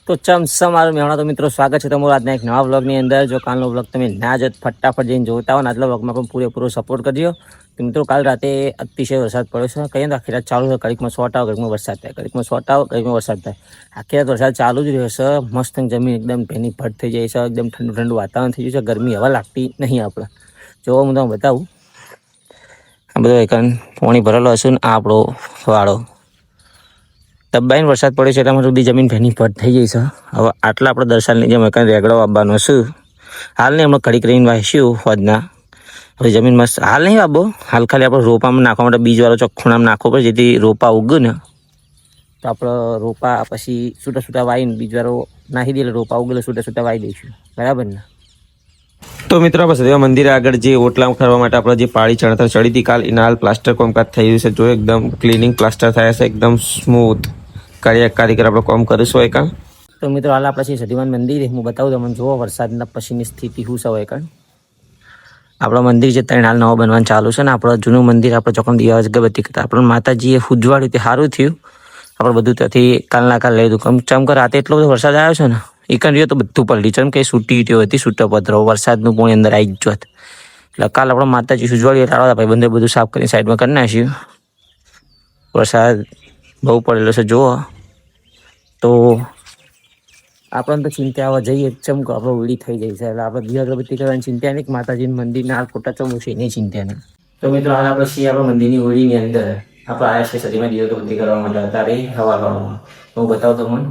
તો મારું મેહણા તો મિત્રો સ્વાગત છે તમારું આજના એક નવા વ્લોગની અંદર. જો કાલનો વ્લોગ તમે ના જ ફટાફટ જઈને જોતા હો ને આજના વ્લોગમાં પણ પૂરેપૂરો સપોર્ટ કરજો. તો મિત્રો કાલ રાતે અતિશય વરસાદ પડ્યો છે. કહીએ તો આખી રાત ચાલુ છે. ઘડીકમાં શોર્ટ આવે, ઘડીકમાં વરસાદ થાય, ઘડીકમાં શોર્ટ આવે, ઘડીકમાં વરસાદ થાય. આખી રાત વરસાદ ચાલુ જ રહ્યો છે. મસ્ત જમીન એકદમ ભેની ભટ થઈ જાય છે. એકદમ ઠંડુ ઠંડુ વાતાવરણ થઈ ગયું છે. ગરમી હવા લાગતી નહીં આપણે. જો હું તમને બતાવું, આ બધો એકન પાણી ભરેલો હશે ને આ આપણો વાળો દબાઈને વરસાદ પડે છે એટલા સુધી જમીન ભેની ભટ થઈ ગઈ છે. હવે આટલા આપણે દર્શાલની જેમ કંઈ રેગડો આપવાનો છું. હાલ નહીં હમણાં ઘડીક રહીને વાંચ્યું હોજના. હવે જમીન મસ્ત હાલ નહીં વાપો, હાલ ખાલી આપણે રોપામાં નાખવા માટે બીજવાળો ચોખ્ખુણામાં નાખવો પડે જેથી રોપા ઉગે ને તો આપણે રોપા પછી છૂટા છૂટા વાવીને બીજવાળો નાખી દઈએ રોપા ઉગેલે છૂટા છૂટા વાવી દઈશું. બરાબર ને? તો મિત્રો આપણે સદૈવ મંદિર આગળ જે ઓટલા કરવા માટે આપણે જે પાળી ચણતર ચડી હતી કાલ એના હાલ પ્લાસ્ટર કામકાજ થઈ રહ્યું છે. જો એકદમ ક્લિનિંગ પ્લાસ્ટર થયા છે, એકદમ સ્મૂથ કારીગર આપણે કામ કરીશું હોય કાં. તો મિત્રો હાલ આપણે શ્રી સતીમાન મંદિર હું બતાવું તમને. જુઓ વરસાદના પછીની સ્થિતિ શું છે હોય કાં. આપણા મંદિર જે ત્રણ હાલ નવો બનવાનું ચાલુ છે ને આપણું જૂનું મંદિર આપણે ચોકન દિયા અગરબત્તી કરતા આપણું માતાજીએ ઉજવાડ્યું તે સારું થયું. આપણે બધું ત્યાંથી કાલના કાલ લઈ દીધું. ચમક રાતે એટલો બધો વરસાદ આવ્યો છે ને એકન રહ્યો તો બધું પલટી ચમ કે છૂટી હતી છૂટા પથરો વરસાદનું પાણી અંદર આવી જ જોત. એટલે કાલ આપણે માતાજી ઉજવાડીએ તાળા ભાઈ બંને બધું સાફ કરીને સાઈડમાં કરી નાખ્યું. વરસાદ બહુ પડેલો છે જુઓ. તો આપણને તો ચિંતા આવવા જઈએ ચમકો આપણો વીડી થઈ જાય છે. એટલે આપણે દિયા અગરબત્તી કરવાની ચિંતા નહીં, માતાજીના મંદિરના હાલ ખોટા ચમું એની ચિંતા નહીં. તો મિત્રો હાલ આપણે છીએ આપણા મંદિરની હોળીની અંદર આપણે આવ્યા છીએ સદીમાં દિયા અગરબત્તી કરવા માટે. અત્યારે હવામાં હું બતાવું તમને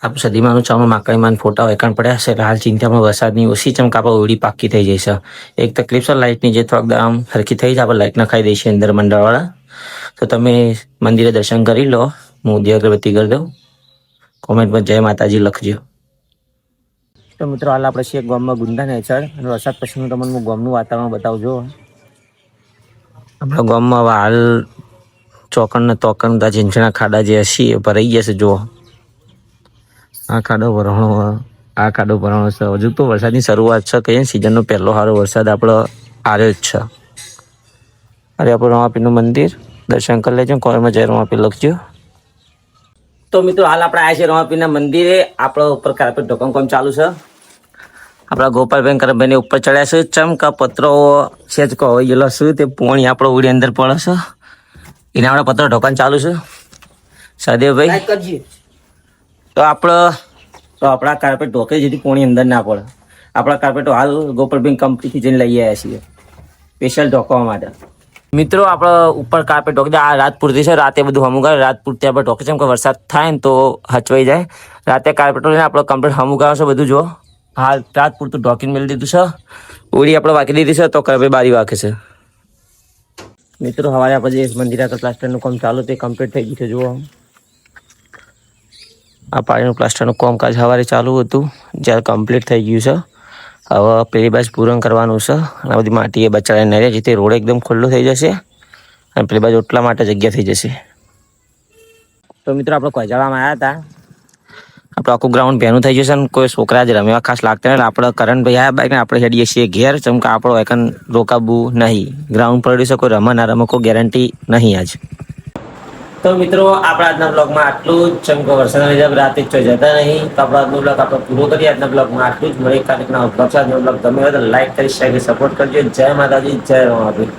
આપણે સદીમાનું ચામાં માકડીમાં ફોટા એકાણ પડ્યા છે. એટલે હાલ ચિંતામાં વરસાદની ઓછી ચમક આપણે ઓળી પાકી થઈ જાય છે. એક તકલીફ છે લાઇટની જે થોડાક આમ સરખી થઈ જાય આપણે લાઇટ નખાઈ દઈશું અંદર મંડળવાળા. તો તમે મંદિરે દર્શન કરી લો, હું દિયા અગરબત્તી કરી દઉં. કોમેન્ટમાં જય માતાજી લખજો. તો મિત્રો હાલ આપણે છીએ ગામમાં ગુંદા નેચર અને વરસાદ પછીનું તમને હું ગામનું વાતાવરણ બતાવજો. આપણા ગામમાં હાલ ચોકણ ને તોકણ ઝીંઝણા ખાડા જે હશે એ ભરાઈ ગયા છે. જુઓ આ ખાડો ભરણો છે. હજુ તો વરસાદની શરૂઆત છે. કહીએ સિઝનનો પહેલો સારો વરસાદ આપણો આવ્યો જ છે. અરે આપણું રમાપીરનું મંદિર દર્શન કરી લેજો. કોમેન્ટમાં જય રમાપીર લખજો. તો મિત્રો હાલ આપણે આવ્યા છીએ રમાપીરના મંદિરે. આપણો ઉપર કાર્પેટ ઢોકણ કામ ચાલુ છે. આપણા ગોપાલભાઈ કરમભાઈને ઉપર ચડ્યા છે. ચમકા પત્રો છે જ કહો ગયેલો શું તે પોણી આપણો ઉડી અંદર પડે છે. એના આપણે પત્રો ઢોકણ ચાલુ છે. સદેવભાઈ તો આપણા કાર્પેટ ઢોકે જેથી પોણી અંદર ના પડે. આપણા કાર્પેટો હાલ ગોપાલભાઈ કંપનીથી જઈને લઈ આવ્યા છીએ સ્પેશિયલ ઢોકવા માટે. મિત્રો આપણે ઉપર કાર્પેટ ઢોકી આ રાત પૂરતી છે. રાતે બધું હમું કરે રાત પૂરતી આપણે ઢોકે છે કે વરસાદ થાય ને તો હચવાઈ જાય. રાતે કાર્પેટો લઈને આપણે કમ્પ્લીટ હમું કરે છે બધું. જો હાલ રાત પૂરતું ઢોકીને મેળી દીધું છે. ઓળી આપણે વાંકી દીધી છે તો કઈ બારી વાંકે છે. મિત્રો સવારે આપણે જે મંદિર આગળ પ્લાસ્ટરનું કામ ચાલુ તે કમ્પ્લીટ થઈ ગયું છે. જુઓ આ પાણીનું પ્લાસ્ટરનું કામકાજ સવારે ચાલુ હતું જ્યારે કમ્પ્લીટ થઈ ગયું છે. હવે પેલી બાજુ પૂરણ કરવાનું છે. આ બધી માટી એ બચાડીને નહીં રહે જેથી રોડ એકદમ ખુલ્લો થઈ જશે અને પેલી બાજુ એટલા માટે જગ્યા થઈ જશે. તો મિત્રો આપણે કોઈજાળામાં આવ્યા હતા. આપણું આખું ગ્રાઉન્ડ ભેનું થઈ જશે ને કોઈ છોકરા જ રમેવા ખાસ લાગતા નહીં. આપણે કરણભાઈ આવ્યા બાઈક ને આપણે હેડીએ છીએ ઘેર. ચમકા આપણો એકન રોકાવું નહીં. ગ્રાઉન્ડ પર કોઈ રમે ના રમે કોઈ ગેરંટી નહીં આજ. તો મિત્રો આપણા આજના બ્લોગમાં આટલું જ. ચમકો વરસાદના લીધે રાતે જતા નહીં. તો આપણા આજનો બ્લોગ આપણે પૂરો કરીએ. આજના બ્લોગમાં આટલું જ. મળી કાર્યક્રમ બ્લોગ તમે હોય તો લાઈક કરી શેર કરી સપોર્ટ કરજો. જય માતાજી, જય રમાપીર.